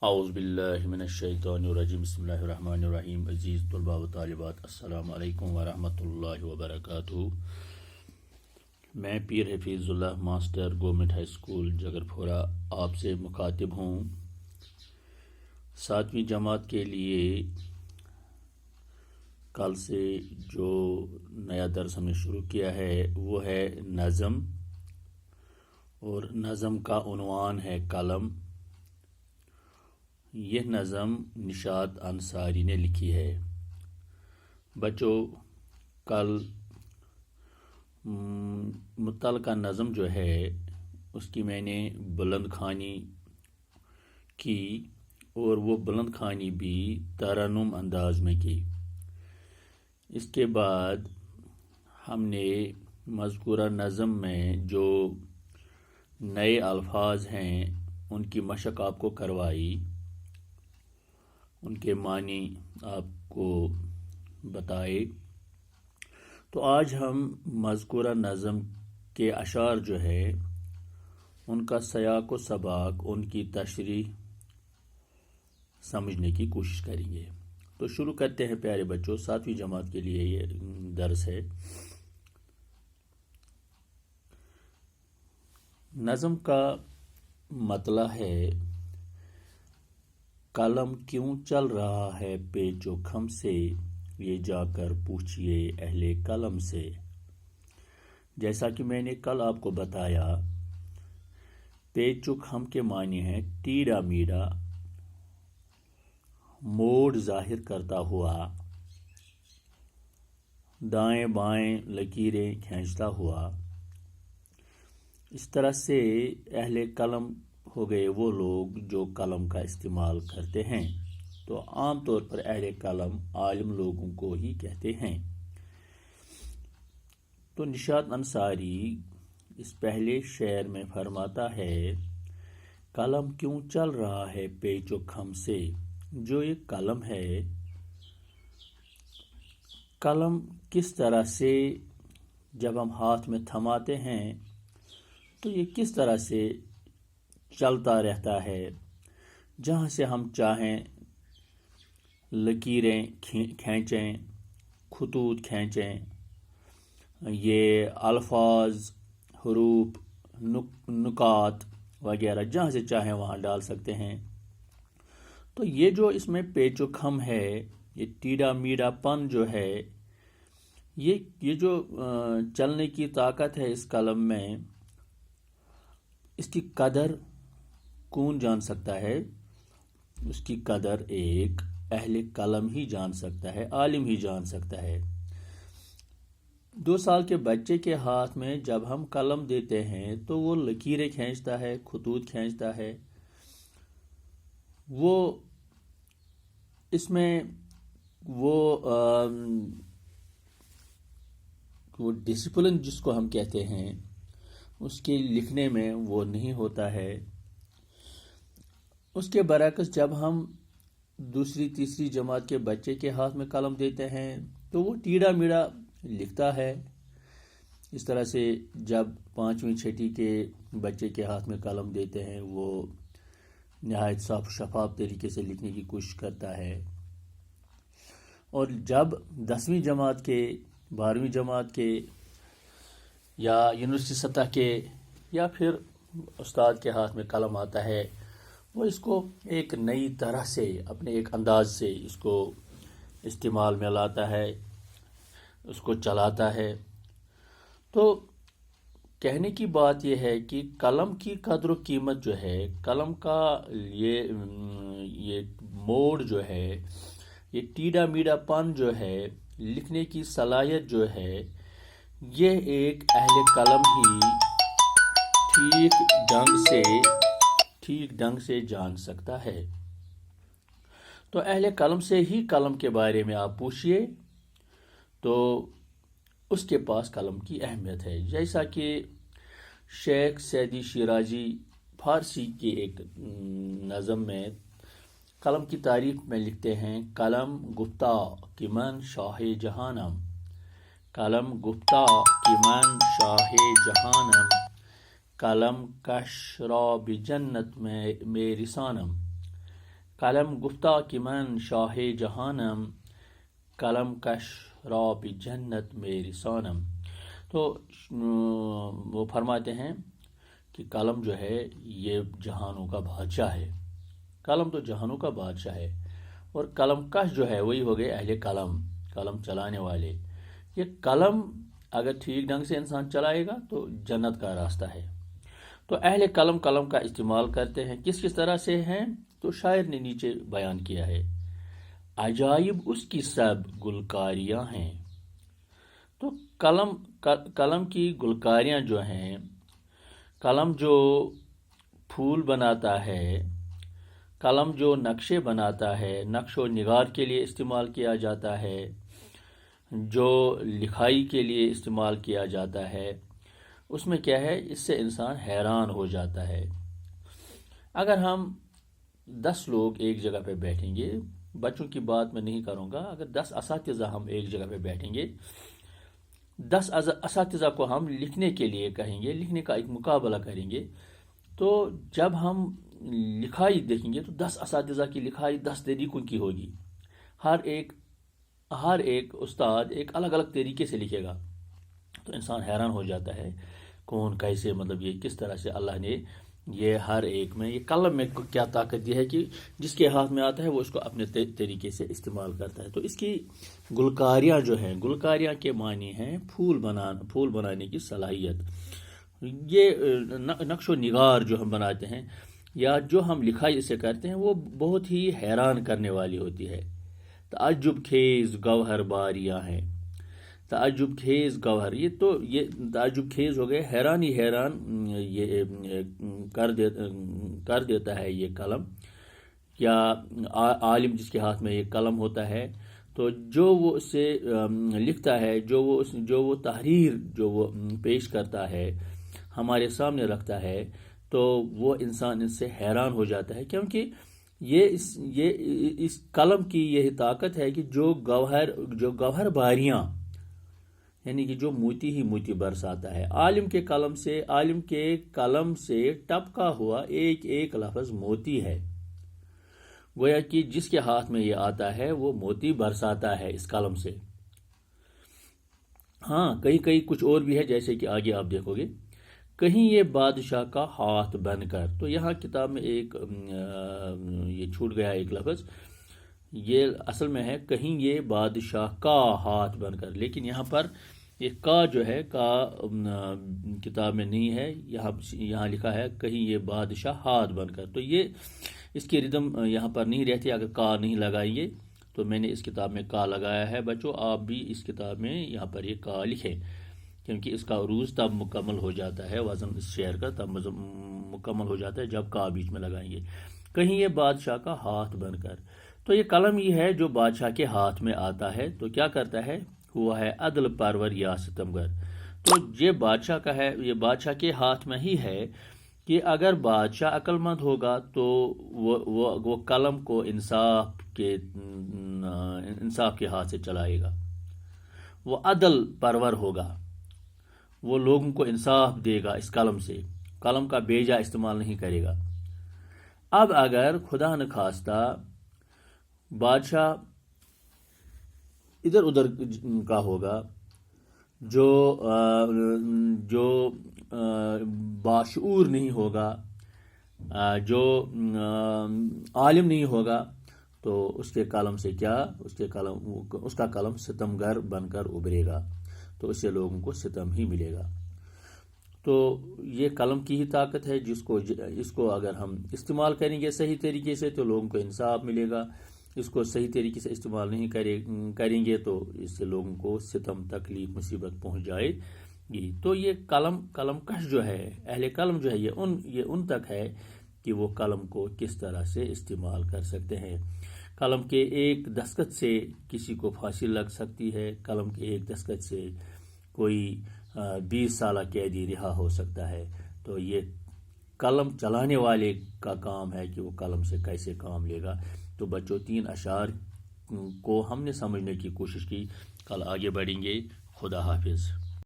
اعوذ باللہ من الشیطان الرجیم بسم اللہ الرحمن الرحیم عزیز طلباء و طالبات السلام علیکم ورحمۃ اللہ وبرکاتہ۔ میں پیر حفیظ اللہ ماسٹر گورنمنٹ ہائی اسکول جگرپورہ آپ سے مخاطب ہوں۔ 7ویں جماعت کے لیے کل سے جو نیا درس ہم نے شروع کیا ہے وہ ہے نظم، اور نظم کا عنوان ہے قلم۔ یہ نظم نشاط انصاری نے لکھی ہے۔ بچوں، کل متعلقہ نظم جو ہے اس کی میں نے بلند خوانی کی، اور وہ بلند خوانی بھی ترنم انداز میں کی۔ اس کے بعد ہم نے مذکورہ نظم میں جو نئے الفاظ ہیں ان کی مشق آپ کو کروائی، ان کے معنی آپ کو بتائے۔ تو آج ہم مذکورہ نظم کے اشعار جو ہے ان کا سیاق و سباق، ان کی تشریح سمجھنے کی کوشش کریں گے۔ تو شروع کرتے ہیں پیارے بچوں، 7ویں جماعت کے لیے یہ درس ہے۔ نظم کا مطلع ہے: قلم کیوں چل رہا ہے پیچ و خم سے، یہ جا کر پوچھئے اہل قلم سے۔ جیسا کہ میں نے کل آپ کو بتایا، پیچ و خم کے معنی ہیں ٹیڑھا میڑھا، موڑ ظاہر کرتا ہوا، دائیں بائیں لکیریں کھینچتا ہوا۔ اس طرح سے اہل قلم ہو گئے وہ لوگ جو قلم کا استعمال کرتے ہیں۔ تو عام طور پر اہل قلم عالم لوگوں کو ہی کہتے ہیں۔ تو نشاط انصاری اس پہلے شعر میں فرماتا ہے: قلم کیوں چل رہا ہے پیچ و خم سے۔ جو یہ قلم ہے، قلم کس طرح سے جب ہم ہاتھ میں تھماتے ہیں تو یہ کس طرح سے چلتا رہتا ہے، جہاں سے ہم چاہیں لکیریں کھینچیں، خطوط کھینچیں، یہ الفاظ، حروف، نکات وغیرہ جہاں سے چاہیں وہاں ڈال سکتے ہیں۔ تو یہ جو اس میں پیچ و خم ہے، یہ ٹیڑھا میڑھا پن جو ہے، یہ جو چلنے کی طاقت ہے اس قلم میں، اس کی قدر کون جان سکتا ہے؟ اس کی قدر ایک اہل قلم ہی جان سکتا ہے، عالم ہی جان سکتا ہے۔ 2 سال کے بچے کے ہاتھ میں جب ہم قلم دیتے ہیں تو وہ لکیریں کھینچتا ہے، خطوط کھینچتا ہے۔ وہ اس میں وہ ڈسپلن جس کو ہم کہتے ہیں، اس کے لکھنے میں وہ نہیں ہوتا ہے۔ اس کے برعکس جب ہم دوسری تیسری جماعت کے بچے کے ہاتھ میں قلم دیتے ہیں تو وہ ٹیڑھا میڑھا لکھتا ہے۔ اس طرح سے جب 5ویں چھٹی کے بچے کے ہاتھ میں قلم دیتے ہیں، وہ نہایت صاف شفاف طریقے سے لکھنے کی کوشش کرتا ہے۔ اور جب 10ویں جماعت کے، 12ویں جماعت کے یا یونیورسٹی سطح کے یا پھر استاد کے ہاتھ میں قلم آتا ہے، وہ اس کو ایک نئی طرح سے، اپنے ایک انداز سے اس کو استعمال میں لاتا ہے، اس کو چلاتا ہے۔ تو کہنے کی بات یہ ہے کہ قلم کی قدر و قیمت جو ہے، قلم کا یہ موڑ جو ہے، یہ ٹیڑھا میڑھا پن جو ہے، لکھنے کی صلاحیت جو ہے، یہ ایک اہل قلم ہی ٹھیک ڈھنگ سے جان سکتا ہے۔ تو اہل قلم سے ہی قلم کے بارے میں آپ پوچھئے تو اس کے پاس قلم کی اہمیت ہے۔ جیسا کہ شیخ سعدی شیرازی فارسی کی ایک نظم میں قلم کی تعریف میں لکھتے ہیں: قلم گفتہ کہ من شاہ جہانم، قلم گفتہ کہ من شاہ جہانم، قلم کش را بھی جنت میں رسانم۔ قلم گفتہ کہ من شاہ جہانم، قلم کش راب جنت میری سانم۔ تو وہ فرماتے ہیں کہ قلم جو ہے یہ جہانوں کا بادشاہ ہے، قلم تو جہانوں کا بادشاہ ہے، اور قلم کش جو ہے وہی ہو گئے اہل قلم، قلم چلانے والے۔ یہ قلم اگر ٹھیک ڈھنگ سے انسان چلائے گا تو جنت کا راستہ ہے۔ تو اہل قلم قلم کا استعمال کرتے ہیں، کس کس طرح سے ہیں تو شاعر نے نیچے بیان کیا ہے، عجائب اس کی سب گلکاریاں ہیں۔ تو قلم کی گلکاریاں جو ہیں، قلم جو پھول بناتا ہے، قلم جو نقشے بناتا ہے، نقش و نگار کے لیے استعمال کیا جاتا ہے، جو لکھائی کے لیے استعمال کیا جاتا ہے، اس میں کیا ہے، اس سے انسان حیران ہو جاتا ہے۔ اگر ہم 10 لوگ ایک جگہ پہ بیٹھیں گے، بچوں کی بات میں نہیں کروں گا، اگر 10 اساتذہ ہم ایک جگہ پہ بیٹھیں گے، 10 اساتذہ کو ہم لکھنے کے لیے کہیں گے، لکھنے کا ایک مقابلہ کریں گے، تو جب ہم لکھائی دیکھیں گے تو 10 اساتذہ کی لکھائی 10 طریقوں کی ہوگی، ہر ایک استاد ایک الگ الگ طریقے سے لکھے گا، تو انسان حیران ہو جاتا ہے کون کیسے، مطلب یہ کس طرح سے اللہ نے یہ ہر ایک میں، یہ قلم میں کیا طاقت دی ہے کہ جس کے ہاتھ میں آتا ہے وہ اس کو اپنے طریقے سے استعمال کرتا ہے۔ تو اس کی گلکاریاں جو ہیں، گلکاریاں کے معنی ہیں پھول بنانے کی صلاحیت۔ یہ نقش و نگار جو ہم بناتے ہیں یا جو ہم لکھائی اسے کرتے ہیں وہ بہت ہی حیران کرنے والی ہوتی ہے۔ تعجب خیز گوہر باریاں ہیں، تعجب خیز گوہر، یہ تعجب خیز ہو گئے، حیران یہ کر دیتا ہے یہ قلم، یا عالم جس کے ہاتھ میں یہ قلم ہوتا ہے، تو جو وہ اس سے لکھتا ہے، جو وہ تحریر جو وہ پیش کرتا ہے، ہمارے سامنے رکھتا ہے، تو وہ انسان اس سے حیران ہو جاتا ہے، کیونکہ یہ اس قلم کی یہی طاقت ہے کہ جو گوہر باریاں، یعنی کہ جو موتی ہی موتی برساتا ہے، عالم کے قلم سے ٹپکا ہوا ایک ایک لفظ موتی ہے، گویا کہ جس کے ہاتھ میں یہ آتا ہے وہ موتی برساتا ہے اس قلم سے۔ ہاں، کہیں کچھ اور بھی ہے، جیسے کہ آگے آپ دیکھو گے، کہیں یہ بادشاہ کا ہاتھ بن کر، تو یہاں کتاب میں یہ چھوٹ گیا ایک لفظ، یہ اصل میں ہے کہیں یہ بادشاہ کا ہاتھ بن کر، لیکن یہاں پر یہ کا جو ہے کا کتاب میں نہیں ہے، یہاں لکھا ہے کہیں یہ بادشاہ ہاتھ بن کر، تو یہ اس کی ردم یہاں پر نہیں رہتی اگر کا نہیں لگائیں گے، تو میں نے اس کتاب میں کا لگایا ہے۔ بچوں آپ بھی اس کتاب میں یہاں پر یہ کا لکھیں، کیونکہ اس کا عروج تب مکمل ہو جاتا ہے، وزن اس شعر کا تب مکمل ہو جاتا ہے جب کا بیچ میں لگائیں گے، کہیں یہ بادشاہ کا ہاتھ بن کر۔ تو یہ قلم ہی ہے جو بادشاہ کے ہاتھ میں آتا ہے، تو کیا کرتا ہے، ہوا ہے عدل پرور یا ستمگر۔ تو یہ بادشاہ کا ہے، یہ بادشاہ کے ہاتھ میں ہی ہے کہ اگر بادشاہ عقل مند ہوگا تو وہ قلم کو انصاف کے ہاتھ سے چلائے گا، وہ عدل پرور ہوگا، وہ لوگوں کو انصاف دے گا اس قلم سے، قلم کا بیجا استعمال نہیں کرے گا۔ اب اگر خدا نخواستہ بادشاہ ادھر ادھر کا ہوگا، جو باشعور نہیں ہوگا، جو عالم نہیں ہوگا، تو اس کے قلم سے کیا، اس کا قلم ستمگر بن کر ابھرے گا، تو اس سے لوگوں کو ستم ہی ملے گا۔ تو یہ قلم کی ہی طاقت ہے، اس کو اگر ہم استعمال کریں گے صحیح طریقے سے تو لوگوں کو انصاف ملے گا، اس کو صحیح طریقے سے استعمال نہیں کریں گے تو اس سے لوگوں کو ستم، تکلیف، مصیبت پہنچ جائے گی۔ تو یہ قلم کش جو ہے، اہل قلم جو ہے، یہ ان تک ہے کہ وہ قلم کو کس طرح سے استعمال کر سکتے ہیں۔ قلم کے ایک دستخط سے کسی کو پھانسی لگ سکتی ہے، قلم کے ایک دستخط سے کوئی 20 سالہ قیدی رہا ہو سکتا ہے۔ تو یہ قلم چلانے والے کا کام ہے کہ وہ قلم سے کیسے کام لے گا۔ تو بچوں 3 اشعار کو ہم نے سمجھنے کی کوشش کی، کل آگے بڑھیں گے۔ خدا حافظ۔